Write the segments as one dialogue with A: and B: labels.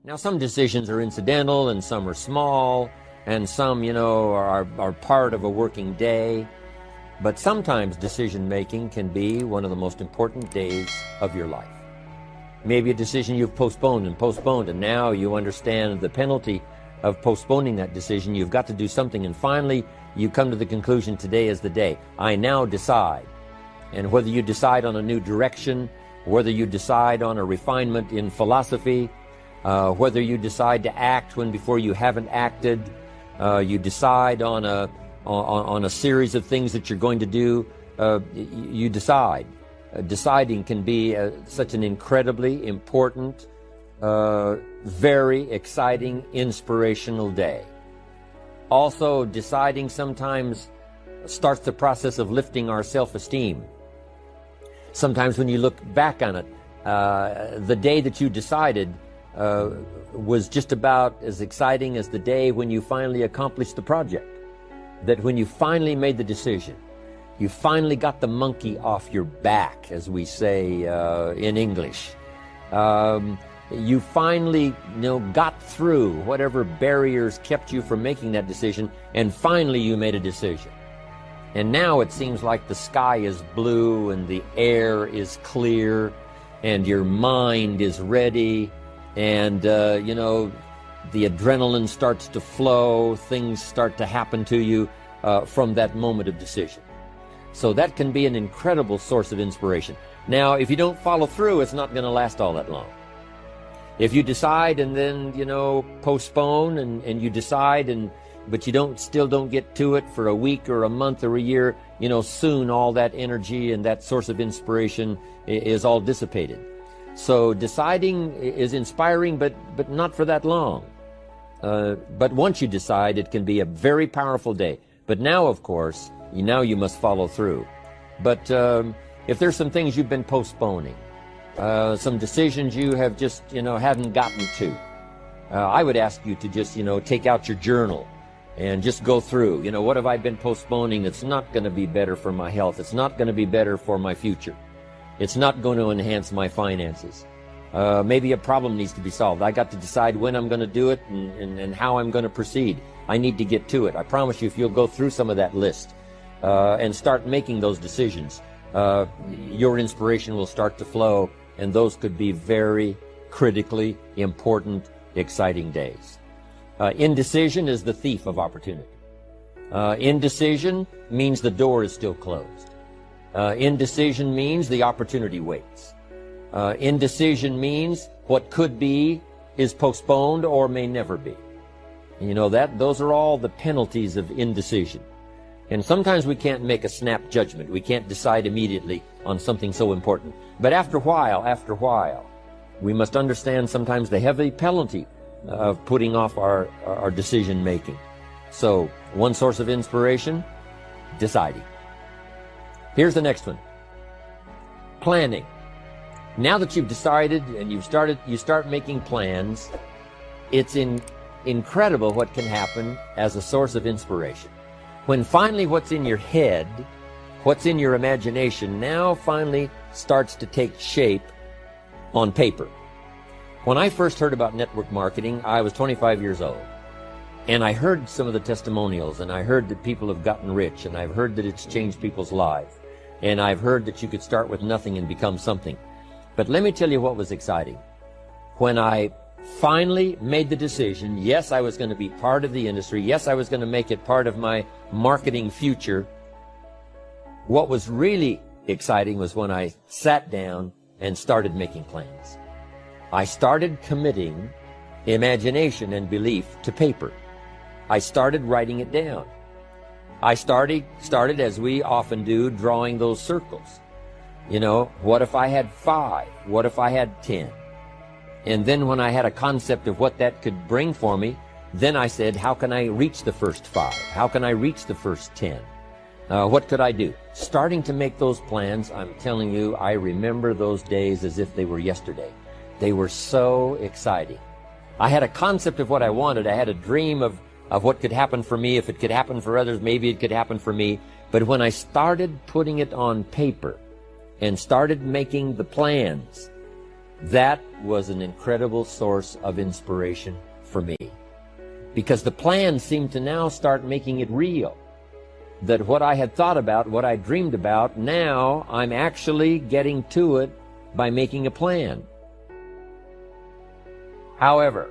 A: Now, some decisions are incidental and some are small and some, are part of a working day. But sometimes decision-making can be one of the most important days of your life. Maybe a decision you've postponed, and now you understand the penalty of postponing that decision. You've got to do something, and finally you come to the conclusion, today is the day. I now decide. And whether you decide on a new direction, whether you decide on a refinement in philosophy, whether you decide to act when before you haven't acted, you decide on a series of things that you're going to do, you decide. Deciding can be such an incredibly important, very exciting, inspirational day. Also, deciding sometimes starts the process of lifting our self-esteem. Sometimes when you look back on it, the day that you decided was just about as exciting as the day when you finally accomplished the project. That when you finally made the decision, you finally got the monkey off your back, as we say in English. You finally, got through whatever barriers kept you from making that decision, and finally you made a decision. And now it seems like the sky is blue and the air is clear and your mind is ready, and the adrenaline starts to flow, things start to happen to you from that moment of decision. So that can be an incredible source of inspiration. Now, if you don't follow through, it's not going to last all that long. If you decide and then, postpone and you decide, but you still don't get to it for a week or a month or a year, soon all that energy and that source of inspiration is all dissipated. So deciding is inspiring, but not for that long. But once you decide, it can be a very powerful day. But now, of course, you must follow through. But if there's some things you've been postponing, some decisions you have just, haven't gotten to, I would ask you to just, take out your journal and just go through, what have I been postponing that's not going to be better for my health? It's not going to be better for my future. It's not going to enhance my finances. Maybe a problem needs to be solved. I got to decide when I'm going to do it and how I'm going to proceed. I need to get to it. I promise you, if you'll go through some of that list and start making those decisions, your inspiration will start to flow, and those could be very critically important, exciting days. Indecision is the thief of opportunity. Indecision means the door is still closed. Indecision means the opportunity waits. Indecision means what could be is postponed or may never be. Those are all the penalties of indecision. And sometimes we can't make a snap judgment. We can't decide immediately on something so important. But after a while, we must understand sometimes the heavy penalty of putting off our decision making. So, one source of inspiration, deciding. Here's the next one. Planning. Now that you've decided and you start making plans, it's incredible what can happen as a source of inspiration. When finally what's in your head, what's in your imagination, now finally starts to take shape on paper. When I first heard about network marketing, I was 25 years old. And I heard some of the testimonials, and I heard that people have gotten rich, and I've heard that it's changed people's lives. And I've heard that you could start with nothing and become something. But let me tell you what was exciting. When I finally made the decision, yes, I was going to be part of the industry, yes, I was going to make it part of my marketing future, what was really exciting was when I sat down and started making plans. I started committing imagination and belief to paper. I started writing it down. I started, as we often do, drawing those circles. What if I had 5? What if I had 10? And then when I had a concept of what that could bring for me, then I said, how can I reach the first 5? How can I reach the first 10? What could I do? Starting to make those plans, I'm telling you, I remember those days as if they were yesterday. They were so exciting. I had a concept of what I wanted. I had a dream of what could happen for me. If it could happen for others, maybe it could happen for me. But when I started putting it on paper and started making the plans, That was an incredible source of inspiration for me, because the plan seemed to now start making it real. That what I had thought about, what I dreamed about, now I'm actually getting to it by making a plan. However,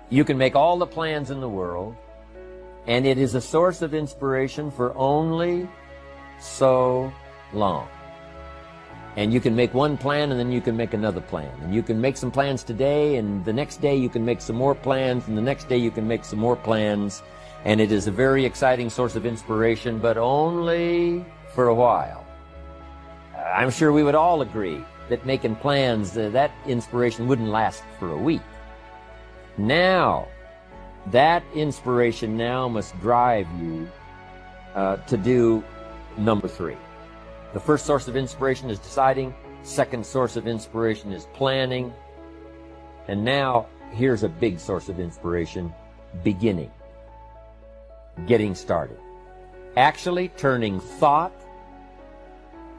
A: you can make all the plans in the world, and it is a source of inspiration for only so long. And you can make one plan, and then you can make another plan. And you can make some plans today, and the next day you can make some more plans, and the next day you can make some more plans. And it is a very exciting source of inspiration, but only for a while. I'm sure we would all agree that making plans, that inspiration wouldn't last for a week. Now, that inspiration now must drive you to do number 3. The first source of inspiration is deciding. Second source of inspiration is planning. And now, here's a big source of inspiration: beginning. Getting started. Actually turning thought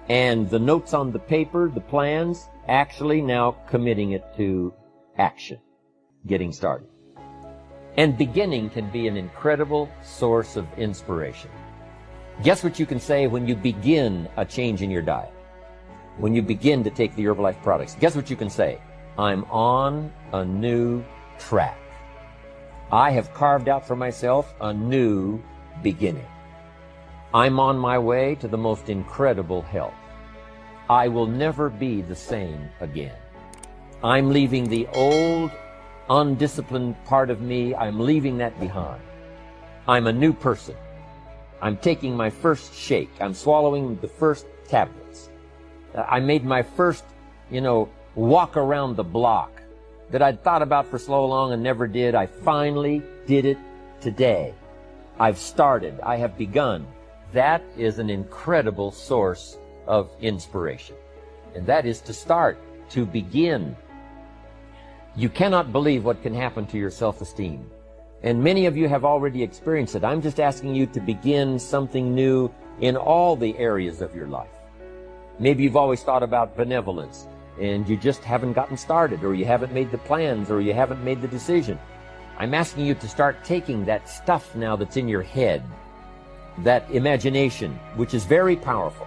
A: and the notes on the paper, the plans, actually now committing it to action. Getting started. And beginning can be an incredible source of inspiration. Guess what you can say when you begin a change in your diet? When you begin to take the Herbalife products, guess what you can say? I'm on a new track. I have carved out for myself a new beginning. I'm on my way to the most incredible health. I will never be the same again. I'm leaving the old, undisciplined part of me. I'm leaving that behind. I'm a new person. I'm taking my first shake. I'm swallowing the first tablets. I made my first, walk around the block that I'd thought about for so long and never did. I finally did it today. I've started. I have begun. That is an incredible source of inspiration. And that is to start, to begin. You cannot believe what can happen to your self-esteem. And many of you have already experienced it. I'm just asking you to begin something new in all the areas of your life. Maybe you've always thought about benevolence, and you just haven't gotten started, or you haven't made the plans, or you haven't made the decision. I'm asking you to start taking that stuff now that's in your head, that imagination, which is very powerful,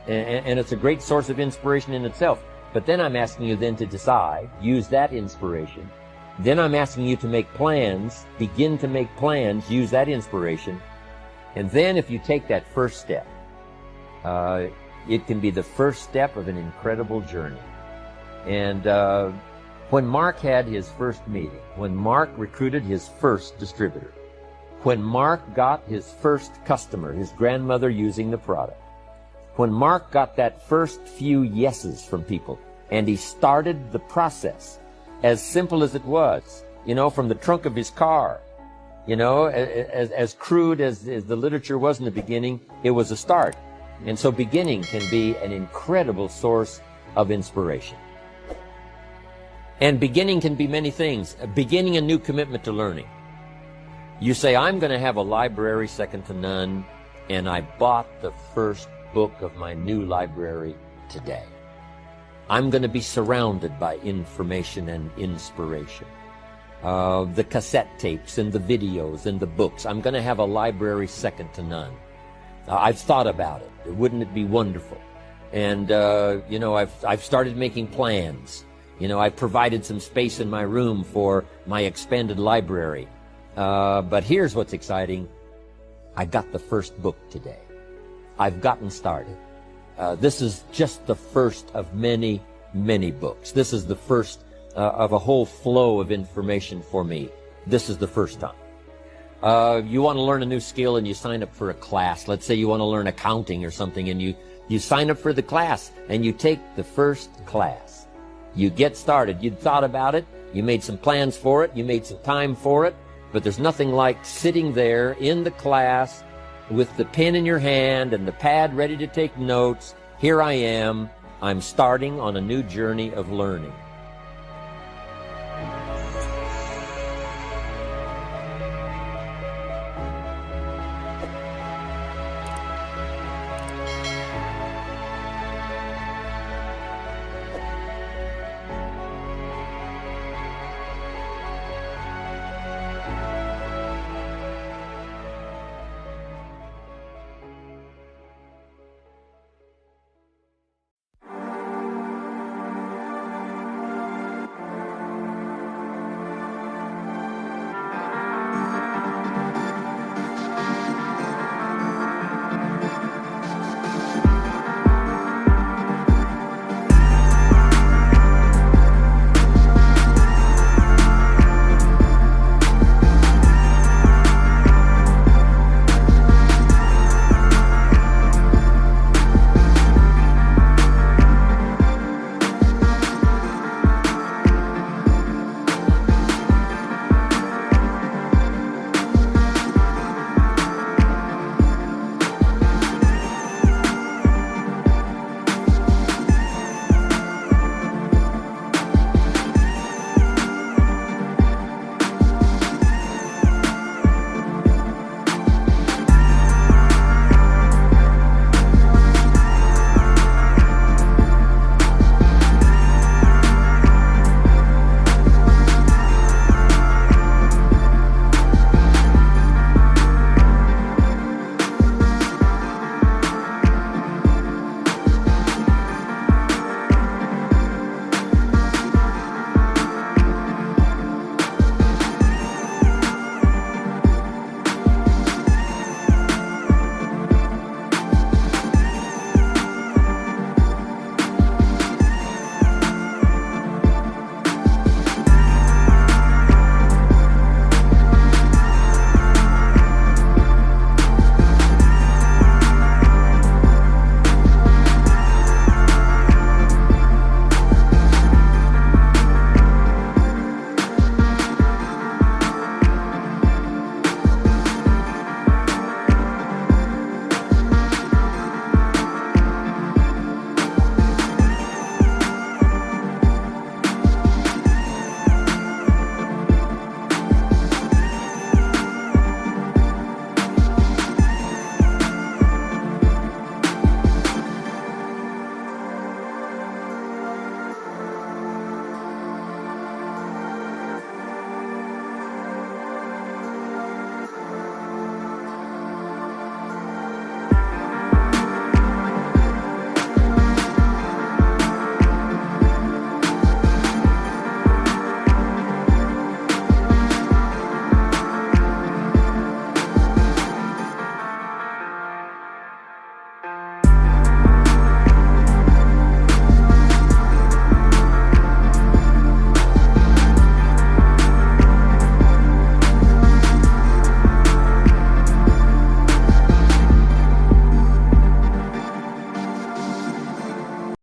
A: and it's a great source of inspiration in itself. But then I'm asking you then to decide, use that inspiration. Then I'm asking you to make plans, begin to make plans, use that inspiration. And then if you take that first step, it can be the first step of an incredible journey. And when Mark had his first meeting, when Mark recruited his first distributor, when Mark got his first customer, his grandmother using the product, when Mark got that first few yeses from people, and he started the process, as simple as it was, from the trunk of his car, as crude as the literature was in the beginning, it was a start. And so beginning can be an incredible source of inspiration. And beginning can be many things. Beginning a new commitment to learning. You say, I'm going to have a library second to none, and I bought the first book of my new library today. I'm going to be surrounded by information and inspiration. The cassette tapes and the videos and the books. I'm going to have a library second to none. I've thought about it. Wouldn't it be wonderful? And, I've started making plans. I've provided some space in my room for my expanded library. But here's what's exciting. I got the first book today. I've gotten started. This is just the first of many, many books. This is the first of a whole flow of information for me. This is the first time. You want to learn a new skill and you sign up for a class. Let's say you want to learn accounting or something, and you sign up for the class and you take the first class. You get started. You'd thought about it. You made some plans for it. You made some time for it. But there's nothing like sitting there in the class with the pen in your hand and the pad ready to take notes. Here I am. I'm starting on a new journey of learning.